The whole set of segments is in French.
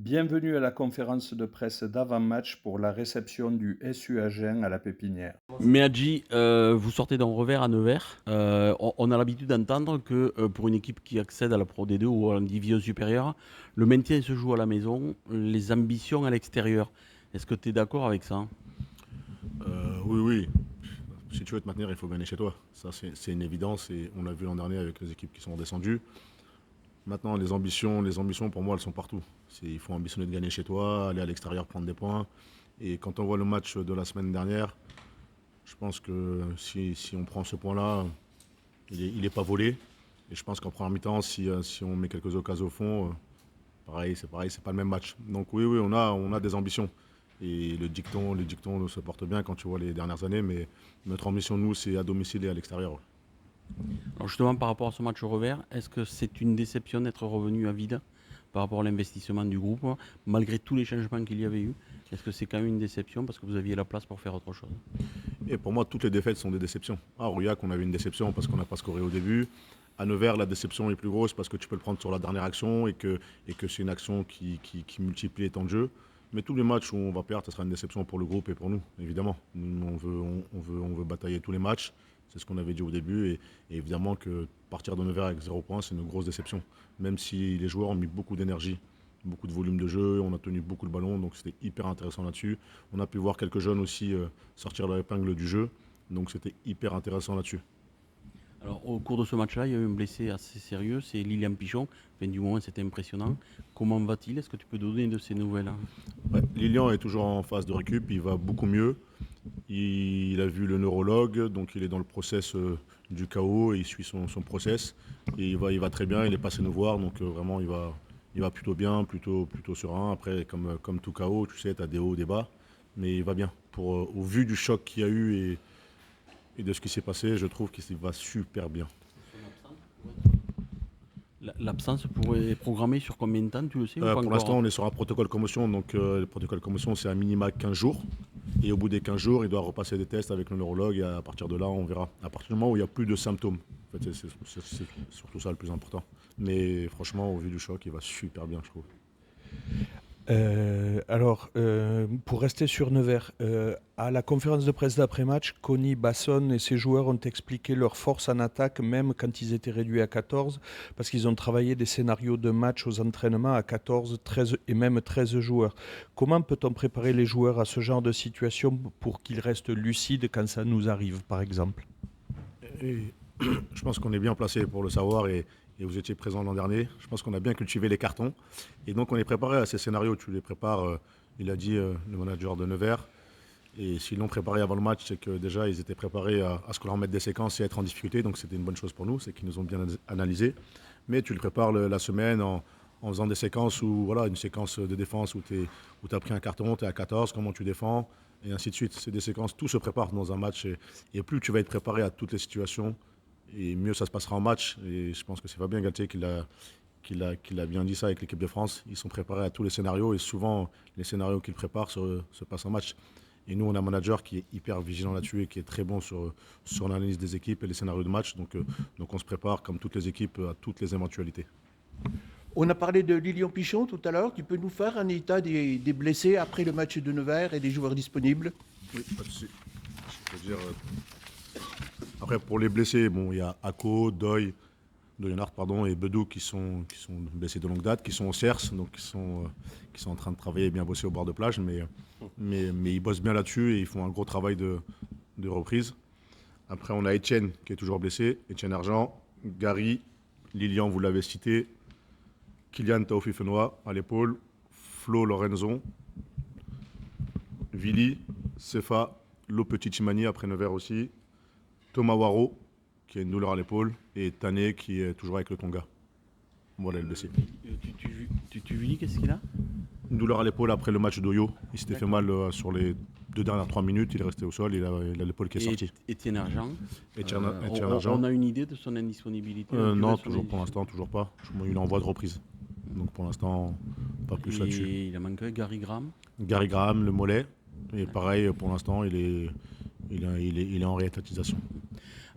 Bienvenue à la conférence de presse d'avant-match pour la réception du SU Agen à la Pépinière. Meadji, vous sortez d'un revers à Nevers. On a l'habitude d'entendre que pour une équipe qui accède à la Pro D2 ou à la division supérieure, le maintien se joue à la maison, les ambitions à l'extérieur. Est-ce que tu es d'accord avec ça? Oui, oui. Si tu veux te maintenir, il faut gagner chez toi. Ça, c'est une évidence et on l'a vu l'an dernier avec les équipes qui sont descendues. Maintenant, les ambitions pour moi, elles sont partout. Il faut ambitionner de gagner chez toi, aller à l'extérieur prendre des points. Et quand on voit le match de la semaine dernière, je pense que si on prend ce point-là, il est pas volé. Et je pense qu'en première mi-temps, si on met quelques occasions au fond, pareil, c'est pas le même match. Donc oui, oui, on a des ambitions. Et le dicton se porte bien quand tu vois les dernières années, mais notre ambition, nous, c'est à domicile et à l'extérieur. Alors justement, par rapport à ce match au revers, est-ce que c'est une déception d'être revenu à vide par rapport à l'investissement du groupe, malgré tous les changements qu'il y avait eu? Est-ce que c'est quand même une déception parce que vous aviez la place pour faire autre chose? Et pour moi, toutes les défaites sont des déceptions. À Aurillac, on avait une déception parce qu'on n'a pas scoré au début. À Nevers, la déception est plus grosse parce que tu peux le prendre sur la dernière action et que c'est une action qui multiplie les temps de jeu. Mais tous les matchs où on va perdre, ce sera une déception pour le groupe et pour nous, évidemment. Nous, on veut batailler tous les matchs. C'est ce qu'on avait dit au début. Et évidemment que partir de Nevers avec 0 points, c'est une grosse déception. Même si les joueurs ont mis beaucoup d'énergie, beaucoup de volume de jeu, on a tenu beaucoup le ballon, donc c'était hyper intéressant là-dessus. On a pu voir quelques jeunes aussi sortir leur épingle du jeu, donc c'était hyper intéressant là-dessus. Alors, au cours de ce match-là, il y a eu un blessé assez sérieux, c'est Lilian Pichon. Enfin, du moins, c'était impressionnant. Comment va-t-il? Est-ce que tu peux donner de ces nouvelles? Ouais, Lilian est toujours en phase de récup, il va beaucoup mieux. Il a vu le neurologue, donc il est dans le process du KO et il suit son process. Et il va très bien, il est passé nous voir, donc vraiment il va plutôt bien, plutôt serein. Après, comme tout KO, tu sais, tu as des hauts, des bas, mais il va bien. Au vu du choc qu'il y a eu et de ce qui s'est passé, je trouve qu'il va super bien. L'absence pourrait être programmée sur combien de temps, tu le sais, ou pas Pour l'instant, encore? on est sur un protocole commotion, donc le protocole commotion, c'est un minima 15 jours. Et au bout des 15 jours, il doit repasser des tests avec le neurologue et à partir de là, on verra. À partir du moment où il n'y a plus de symptômes. En fait, c'est surtout ça le plus important. Mais franchement, au vu du choc, il va super bien, je trouve. Pour rester sur Nevers, à la conférence de presse d'après-match, Conny Basson et ses joueurs ont expliqué leur force en attaque, même quand ils étaient réduits à 14, parce qu'ils ont travaillé des scénarios de match aux entraînements à 14, 13 et même 13 joueurs. Comment peut-on préparer les joueurs à ce genre de situation pour qu'ils restent lucides quand ça nous arrive, par exemple? Et je pense qu'on est bien placé pour le savoir et vous étiez présent l'an dernier. Je pense qu'on a bien cultivé les cartons. Et donc, on est préparé à ces scénarios. Tu les prépares, il a dit le manager de Nevers. Et s'ils l'ont préparé avant le match, c'est que déjà, ils étaient préparés à ce qu'on leur mette des séquences et être en difficulté. Donc, c'était une bonne chose pour nous. C'est qu'ils nous ont bien analysé. Mais tu le prépares la semaine en faisant des séquences où, voilà, une séquence de défense où tu as pris un carton, tu es à 14, comment tu défends, et ainsi de suite. C'est des séquences, tout se prépare dans un match. Et plus tu vas être préparé à toutes les situations, et mieux ça se passera en match. Et je pense que c'est Fabien Galtier qui l'a bien dit ça avec l'équipe de France. Ils sont préparés à tous les scénarios et souvent les scénarios qu'ils préparent se passent en match. Et nous, on a un manager qui est hyper vigilant là-dessus et qui est très bon sur l'analyse des équipes et les scénarios de match. Donc on se prépare, comme toutes les équipes, à toutes les éventualités. On a parlé de Lilian Pichon tout à l'heure. Tu peux nous faire un état des blessés après le match de Nevers et des joueurs disponibles? Oui, pas de souci. Je veux dire, après, pour les blessés, bon, il y a Ako, Doyenard, pardon, et Bedou qui sont blessés de longue date, qui sont au CERS, donc qui sont en train de travailler et bien bosser au bord de plage, mais ils bossent bien là-dessus et ils font un gros travail de reprise. Après, on a Etienne qui est toujours blessé, Etienne Argent, Gary, Lilian, vous l'avez cité, Kylian Taofi Fenois à l'épaule, Flo Lorenzon, Vili, Sefa, Lopetit Chimani après Nevers aussi, Thomas Waro qui a une douleur à l'épaule et Tané qui est toujours avec le Tonga. Voilà le blessé. Tu lui dis qu'est-ce qu'il a? Une douleur à l'épaule après le match d'Oyo. Il s'était fait D'accord. mal sur les 2 dernières 3 minutes. Il est resté au sol. Il a l'épaule qui est Et sortie. Étienne Argent, Etienne on, Argent. on a une idée de son indisponibilité, la durée Non, de son toujours pour l'instant, toujours pas. Il est en voie de reprise. Donc pour l'instant, pas plus là-dessus. Et il a manqué Gary Graham. Gary Graham, le mollet. Et pareil, pour l'instant, il est en réétatisation.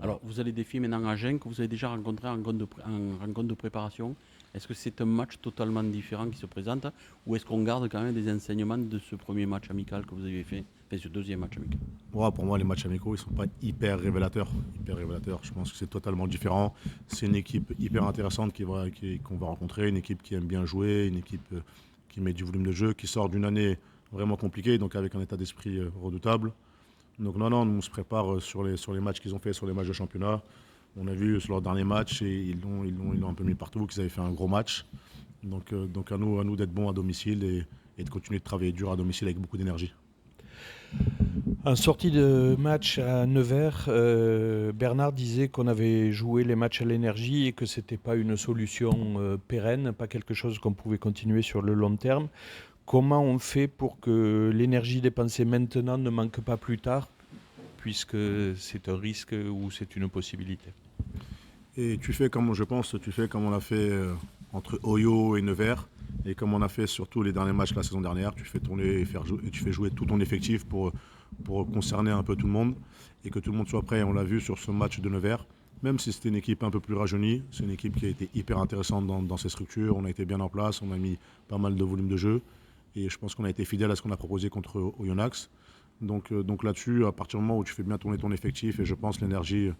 Alors, vous allez défier maintenant Agen, que vous avez déjà rencontré en rencontre de préparation. Est-ce que c'est un match totalement différent qui se présente ou est-ce qu'on garde quand même des enseignements de ce premier match amical que vous avez fait, enfin ce deuxième match amical? Ouais, pour moi, les matchs amicaux, ils sont pas hyper révélateurs. Hyper révélateurs. Je pense que c'est totalement différent. C'est une équipe hyper intéressante qu'on va rencontrer, une équipe qui aime bien jouer, une équipe qui met du volume de jeu, qui sort d'une année vraiment compliquée, donc avec un état d'esprit redoutable. Donc non, nous on se prépare sur les matchs qu'ils ont fait, sur les matchs de championnat. On a vu sur leur dernier match et ils l'ont un peu mis partout, qu'ils avaient fait un gros match. Donc à nous d'être bons à domicile et de continuer de travailler dur à domicile avec beaucoup d'énergie. En sortie de match à Nevers, Bernard disait qu'on avait joué les matchs à l'énergie et que ce n'était pas une solution pérenne, pas quelque chose qu'on pouvait continuer sur le long terme. Comment on fait pour que l'énergie dépensée maintenant ne manque pas plus tard, puisque c'est un risque ou c'est une possibilité? Et tu fais comme on l'a fait entre Oyo et Nevers, et comme on a fait surtout les derniers matchs la saison dernière, tu fais tourner et tu fais jouer tout ton effectif pour concerner un peu tout le monde et que tout le monde soit prêt. On l'a vu sur ce match de Nevers, même si c'était une équipe un peu plus rajeunie, c'est une équipe qui a été hyper intéressante dans ses structures. On a été bien en place, on a mis pas mal de volume de jeu et je pense qu'on a été fidèle à ce qu'on a proposé contre Oyonnax. Donc là-dessus, à partir du moment où tu fais bien tourner ton effectif, et je pense l'énergie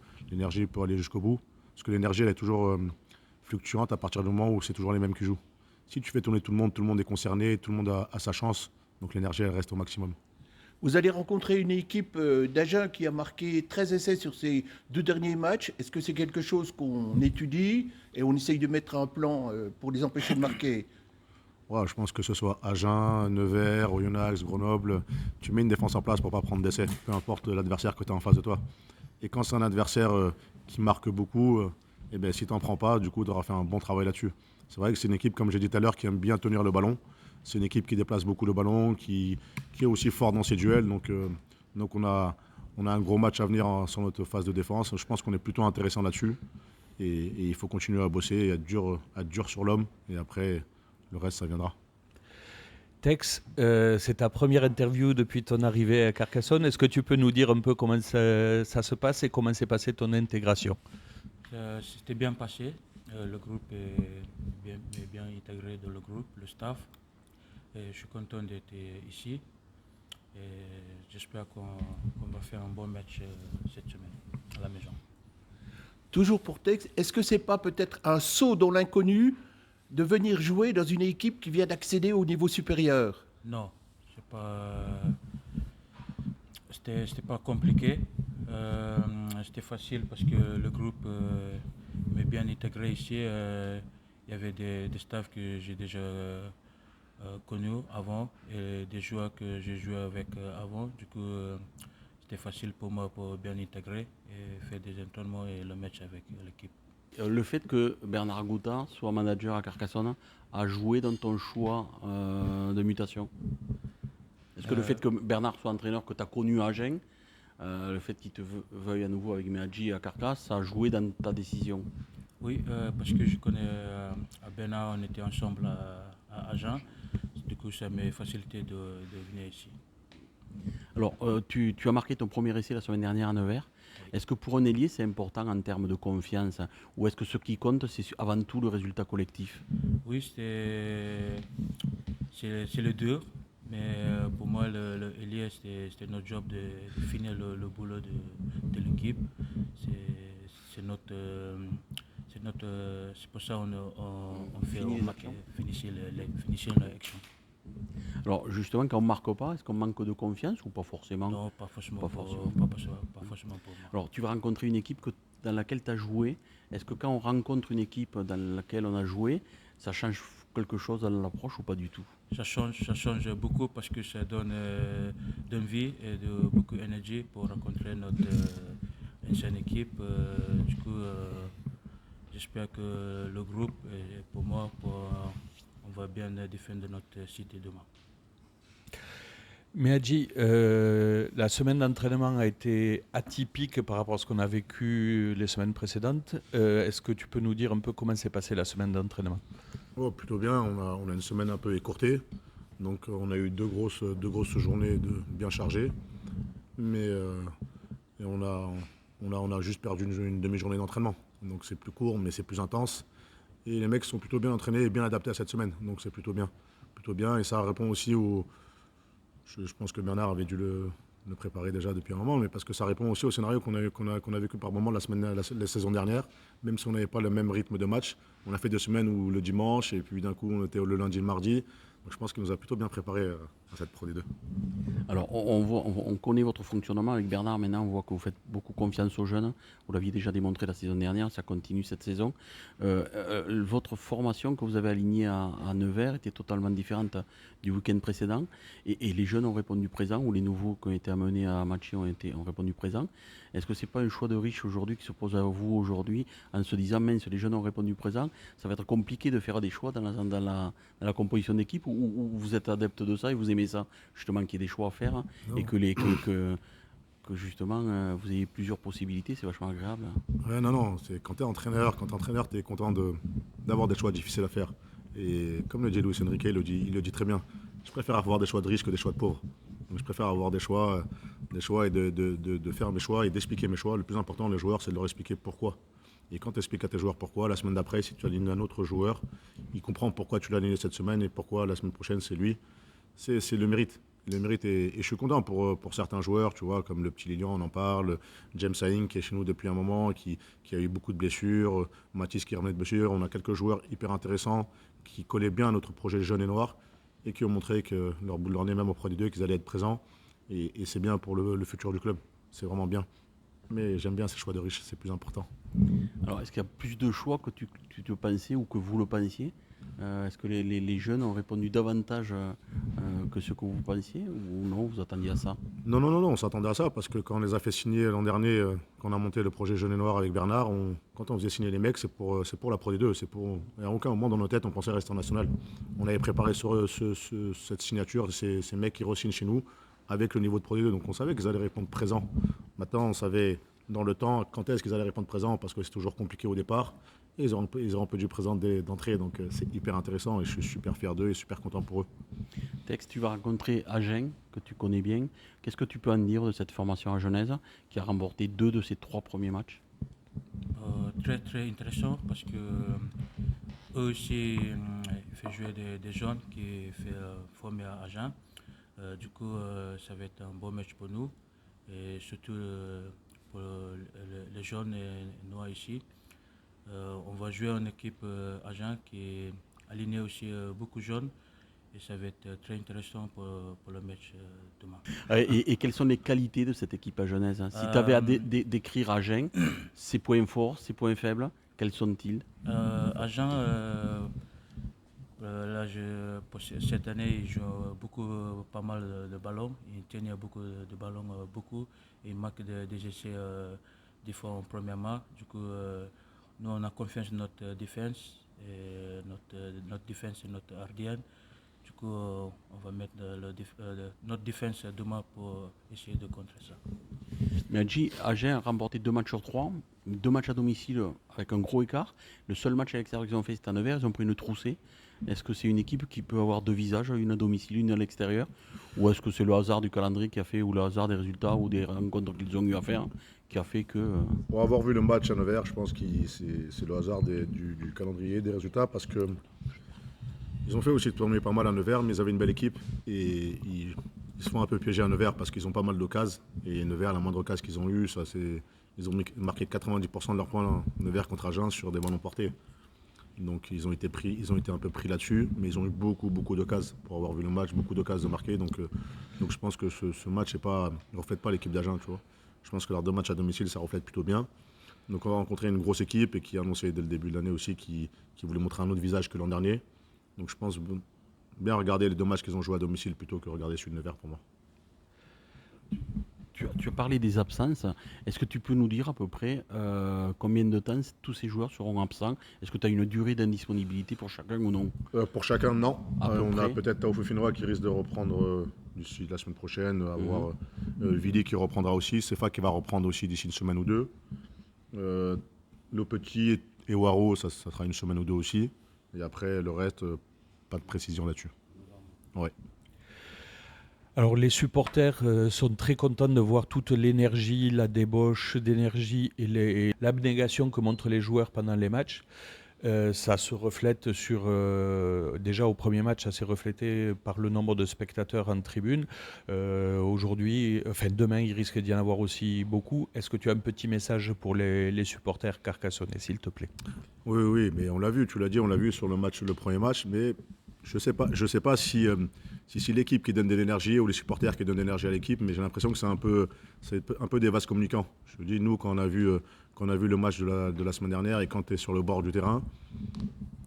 peut aller jusqu'au bout, parce que l'énergie elle est toujours fluctuante à partir du moment où c'est toujours les mêmes qui jouent. Si tu fais tourner tout le monde est concerné, tout le monde a sa chance, donc l'énergie elle reste au maximum. Vous allez rencontrer une équipe d'Agen qui a marqué 13 essais sur ces 2 derniers matchs. Est-ce que c'est quelque chose qu'on étudie et on essaye de mettre un plan pour les empêcher de marquer? Ouais, je pense que ce soit Agen, Nevers, Oyonnax, Grenoble, tu mets une défense en place pour ne pas prendre d'essais, peu importe l'adversaire que tu as en face de toi. Et quand c'est un adversaire qui marque beaucoup, eh ben, si tu n'en prends pas, du coup, tu auras fait un bon travail là-dessus. C'est vrai que c'est une équipe, comme j'ai dit tout à l'heure, qui aime bien tenir le ballon. C'est une équipe qui déplace beaucoup le ballon, qui est aussi fort dans ses duels. Donc on a un gros match à venir sur notre phase de défense. Je pense qu'on est plutôt intéressant là-dessus. Et il faut continuer à bosser et être dur sur l'homme. Et après, le reste, ça viendra. Tex, c'est ta première interview depuis ton arrivée à Carcassonne. Est-ce que tu peux nous dire un peu comment ça se passe et comment s'est passée ton intégration? C'était bien passé. Le groupe est bien intégré dans le groupe, le staff. Et je suis content d'être ici. Et j'espère qu'on va faire un bon match cette semaine à la maison. Toujours pour Tex, est-ce que c'est pas peut-être un saut dans l'inconnu de venir jouer dans une équipe qui vient d'accéder au niveau supérieur? Non, c'était pas compliqué. C'était facile parce que le groupe m'est bien intégré ici. Il y avait des staffs que j'ai déjà connus avant et des joueurs que j'ai joué avec avant. Du coup, c'était facile pour moi pour bien intégrer et faire des entraînements et le match avec l'équipe. Le fait que Bernard Gouta soit manager à Carcassonne a joué dans ton choix de mutation? Est-ce que le fait que Bernard soit entraîneur que tu as connu à Agen, le fait qu'il te veuille à nouveau avec Meadji à Carcasse, ça a joué dans ta décision? Oui, parce que je connais à Bernard, on était ensemble à Agen. Du coup, ça m'a facilité de venir ici. Alors, tu as marqué ton premier essai la semaine dernière à Nevers. Est-ce que pour un ailier, c'est important en termes de confiance? Ou est-ce que ce qui compte, c'est avant tout le résultat collectif? Oui, c'est le deux. Mais pour moi, l'ailier, c'était notre job de finir le boulot de l'équipe. C'est pour ça qu'on fait finir l'action. Alors justement, quand on ne marque pas, est-ce qu'on manque de confiance ou pas forcément? Non, pas forcément, Pas pas forcément. forcément pour moi. Alors tu vas rencontrer une équipe dans laquelle tu as joué. Est-ce que quand on rencontre une équipe dans laquelle on a joué, ça change quelque chose dans l'approche ou pas du tout? Ça change beaucoup parce que ça donne d'envie et de beaucoup d'énergie pour rencontrer notre ancienne équipe. Du coup, j'espère que le groupe, et pour moi, on va bien défendre notre cité demain. Meadji, la semaine d'entraînement a été atypique par rapport à ce qu'on a vécu les semaines précédentes. Est-ce que tu peux nous dire un peu comment s'est passée la semaine d'entraînement? Oh, plutôt bien, on a une semaine un peu écourtée. Donc on a eu deux grosses journées bien chargées. Mais et on a juste perdu une demi-journée d'entraînement. Donc c'est plus court, mais c'est plus intense. Et les mecs sont plutôt bien entraînés et bien adaptés à cette semaine. Donc c'est plutôt bien. Plutôt bien. Et ça répond aussi au. Je pense que Bernard avait dû le préparer déjà depuis un moment, mais parce que ça répond aussi au scénario qu'on a vécu par moment la saison dernière. Même si on n'avait pas le même rythme de match, on a fait 2 semaines où le dimanche, et puis d'un coup on était le lundi et le mardi. Donc je pense qu'il nous a plutôt bien préparé à cette Pro D2. Alors, on connaît votre fonctionnement avec Bernard maintenant, on voit que vous faites beaucoup confiance aux jeunes. Vous l'aviez déjà démontré la saison dernière, ça continue cette saison. Votre formation que vous avez alignée à Nevers était totalement différente du week-end précédent. Et les jeunes ont répondu présent, ou les nouveaux qui ont été amenés à matcher ont répondu présent. Est-ce que ce n'est pas un choix de riche aujourd'hui qui se pose à vous aujourd'hui en se disant, mince, les jeunes ont répondu présent, ça va être compliqué de faire des choix dans la composition d'équipe, ou vous êtes adepte de ça et vous aimez ça, justement, qu'il y ait des choix à faire Non. et que justement vous ayez plusieurs possibilités, c'est vachement agréable. Ouais, non, quand tu es entraîneur, tu es content d'avoir des choix difficiles à faire. Et comme le dit Luis Enrique, il le dit très bien, je préfère avoir des choix de riches que des choix de pauvres. Donc je préfère avoir des choix et de faire mes choix et d'expliquer mes choix. Le plus important, les joueurs, c'est de leur expliquer pourquoi. Et quand tu expliques à tes joueurs pourquoi, la semaine d'après, si tu alignes un autre joueur, il comprend pourquoi tu l'as aligné cette semaine et pourquoi la semaine prochaine, c'est lui. C'est le mérite. Le mérite et je suis content pour certains joueurs, tu vois, comme le petit Lilian, on en parle, James Saïn qui est chez nous depuis un moment, qui a eu beaucoup de blessures, Mathis qui revenait de blessures. On a quelques joueurs hyper intéressants qui collaient bien à notre projet Jeune et Noir et qui ont montré que leur bout de leur nez, même auprès des deux, qu'ils allaient être présents. Et c'est bien pour le futur du club. C'est vraiment bien. Mais j'aime bien ces choix de riches, c'est plus important. Alors, est-ce qu'il y a plus de choix que tu te pensais ou que vous le pensiez? Est-ce que les jeunes ont répondu davantage que ce que vous pensiez, ou non, vous attendiez à ça? Non, on s'attendait à ça parce que quand on les a fait signer l'an dernier, quand on a monté le projet Jeune et Noir avec Bernard, quand on faisait signer les mecs, c'est pour la Pro D2. À aucun moment dans nos têtes, on pensait rester en national. On avait préparé sur cette signature, ces mecs qui re-signent chez nous avec le niveau de Pro D2. Donc on savait qu'ils allaient répondre présent. Maintenant, on savait dans le temps quand est-ce qu'ils allaient répondre présent parce que c'est toujours compliqué au départ. Et ils auront un peu du présent d'entrée. Donc c'est hyper intéressant et je suis super fier d'eux et super content pour eux. Tex, tu vas rencontrer Agen, que tu connais bien. Qu'est-ce que tu peux en dire de cette formation agenaise qui a remporté 2 de ses 3 premiers matchs? Très très intéressant parce que eux aussi ils font jouer des jeunes qui fait former à Agen. Du coup ça va être un bon match pour nous et surtout pour les jeunes et nous ici. On va jouer en équipe Agen qui est alignée aussi beaucoup de jeunes. Et ça va être très intéressant pour le match demain. Et quelles sont les qualités de cette équipe agenaise, hein? Si tu avais à décrire Agen, ses points forts, ses points faibles, quels sont-ils? Agen, là, cette année, il joue pas mal de ballons. Il tient beaucoup de ballons, beaucoup. Il marque des essais des fois en première marque. Du coup, nous, on a confiance en notre défense. Et notre défense et notre gardienne. Du coup, on va mettre notre défense demain pour essayer de contrer ça. Mais Agen a remporté 2 matchs sur 3, 2 matchs à domicile avec un gros écart. Le seul match à l'extérieur qu'ils ont fait, c'était à Nevers, ils ont pris une troussée. Est-ce que c'est une équipe qui peut avoir 2 visages, une à domicile, une à l'extérieur? Ou est-ce que c'est le hasard du calendrier qui a fait, ou le hasard des résultats, ou des rencontres qu'ils ont eu à faire, qui a fait que... Pour avoir vu le match à Nevers, je pense que c'est le hasard du calendrier, des résultats, parce que ils ont fait aussi tourner pas mal à Nevers, mais ils avaient une belle équipe et ils se font un peu piéger à Nevers parce qu'ils ont pas mal d'occasions. Et Nevers, la moindre occasion qu'ils ont eue, ils ont marqué 90% de leurs points Nevers contre Agen sur des ballons portés. Donc ils ont été un peu pris là-dessus, mais ils ont eu beaucoup d'occasions pour avoir vu le match, beaucoup d'occasions de marquer. Donc je pense que ce match ne reflète pas l'équipe d'Agen, tu vois. Je pense que leurs 2 matchs à domicile, ça reflète plutôt bien. Donc on va rencontrer une grosse équipe et qui a annoncé dès le début de l'année aussi qui voulait montrer un autre visage que l'an dernier. Donc je pense bien regarder les 2 matchs qu'ils ont joués à domicile plutôt que regarder celui de Nevers pour moi. Tu as parlé des absences. Est-ce que tu peux nous dire à peu près combien de temps tous ces joueurs seront absents? Est-ce que tu as une durée d'indisponibilité pour chacun ou non? Pour chacun, non. On a près. peut-être Tao Fofinoa qui risque de reprendre d'ici la semaine prochaine, avoir Vili qui reprendra aussi, Sefa qui va reprendre aussi d'ici une semaine ou 2. Lopetit et Waro, ça sera une semaine ou 2 aussi. Et après, le reste, pas de précision là-dessus. Ouais. Alors les supporters sont très contents de voir toute l'énergie, la débauche d'énergie et l'abnégation que montrent les joueurs pendant les matchs. Ça se reflète déjà au premier match, ça s'est reflété par le nombre de spectateurs en tribune. Demain, il risque d'y en avoir aussi beaucoup. Est-ce que tu as un petit message pour les supporters carcassonnais, s'il te plaît? Oui, mais on l'a vu, tu l'as dit, on l'a vu sur le premier match, mais je sais pas si l'équipe qui donne de l'énergie ou les supporters qui donnent de l'énergie à l'équipe, mais j'ai l'impression que c'est un peu des vases communicants. Je te dis, nous, quand on a vu le match de la semaine dernière et quand tu es sur le bord du terrain,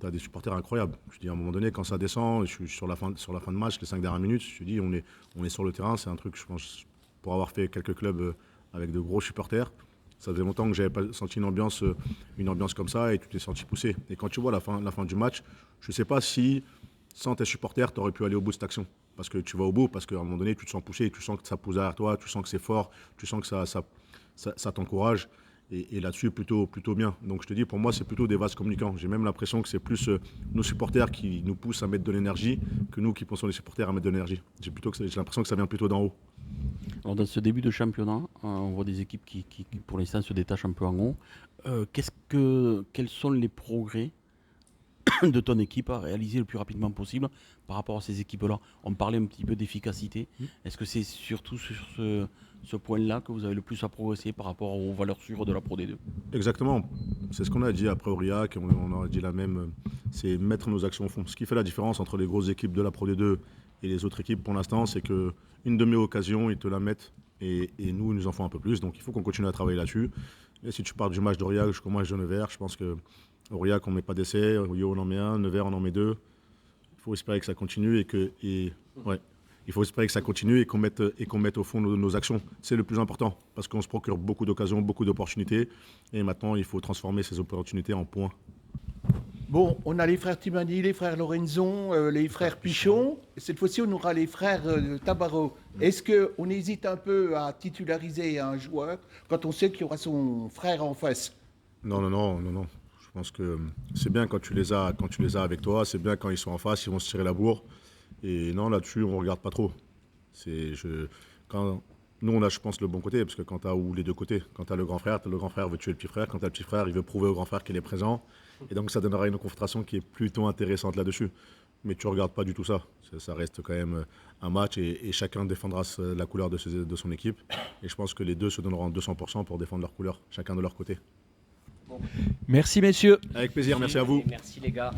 tu as des supporters incroyables. Je dis, à un moment donné, quand ça descend, je suis sur la fin de match, les 5 dernières minutes, je te dis, on est sur le terrain, c'est un truc, je pense, pour avoir fait quelques clubs avec de gros supporters. Ça faisait longtemps que j'avais pas senti une ambiance comme ça et tu t'es senti poussé. Et quand tu vois la fin du match, je ne sais pas si, sans tes supporters, tu aurais pu aller au bout de cette action. Parce que tu vas au bout, parce qu'à un moment donné, tu te sens poussé, tu sens que ça pousse derrière toi, tu sens que c'est fort, tu sens que ça t'encourage. Et là-dessus, plutôt bien. Donc je te dis, pour moi, c'est plutôt des vases communicants. J'ai même l'impression que c'est plus nos supporters qui nous poussent à mettre de l'énergie que nous qui pensons les supporters à mettre de l'énergie. J'ai l'impression que ça vient plutôt d'en haut. Alors, dans ce début de championnat, on voit des équipes qui pour l'instant, se détachent un peu en haut. Quels sont les progrès de ton équipe à réaliser le plus rapidement possible par rapport à ces équipes-là? On parlait un petit peu d'efficacité. Est-ce que c'est surtout sur ce point-là que vous avez le plus à progresser par rapport aux valeurs sûres de la Pro D2? Exactement. C'est ce qu'on a dit après Aurillac, on a dit la même, c'est mettre nos actions au fond. Ce qui fait la différence entre les grosses équipes de la Pro D2 et les autres équipes pour l'instant, c'est qu'une demi-occasion, ils te la mettent et nous, ils nous en font un peu plus. Donc il faut qu'on continue à travailler là-dessus. Et si tu pars du match d'Aurillac jusqu'au match de Nevers, je pense que Aurillac, on ne met pas d'essai, Yo, on en met un, Nevers, on en met deux. Il faut espérer que ça continue il faut espérer que ça continue et qu'on mette au fond nos actions. C'est le plus important parce qu'on se procure beaucoup d'occasions, beaucoup d'opportunités. Et maintenant, il faut transformer ces opportunités en points. Bon, on a les frères Timani, les frères Lorenzon, les frères Pichon. Cette fois-ci, on aura les frères Tabarot. Est-ce qu'on hésite un peu à titulariser un joueur quand on sait qu'il y aura son frère en face? Non. Je pense que c'est bien quand tu les as avec toi. C'est bien quand ils sont en face, ils vont se tirer la bourre. Et non, là-dessus, on ne regarde pas trop. Nous, on a, je pense, le bon côté, parce que quand tu as les deux côtés, quand tu as le grand frère veut tuer le petit frère, quand tu as le petit frère, il veut prouver au grand frère qu'il est présent. Et donc, ça donnera une confrontation qui est plutôt intéressante là-dessus. Mais tu ne regardes pas du tout ça. Ça reste quand même un match et chacun défendra la couleur de son équipe. Et je pense que les deux se donneront 200% pour défendre leur couleur, chacun de leur côté. Merci, messieurs. Avec plaisir, merci à vous. Merci les gars.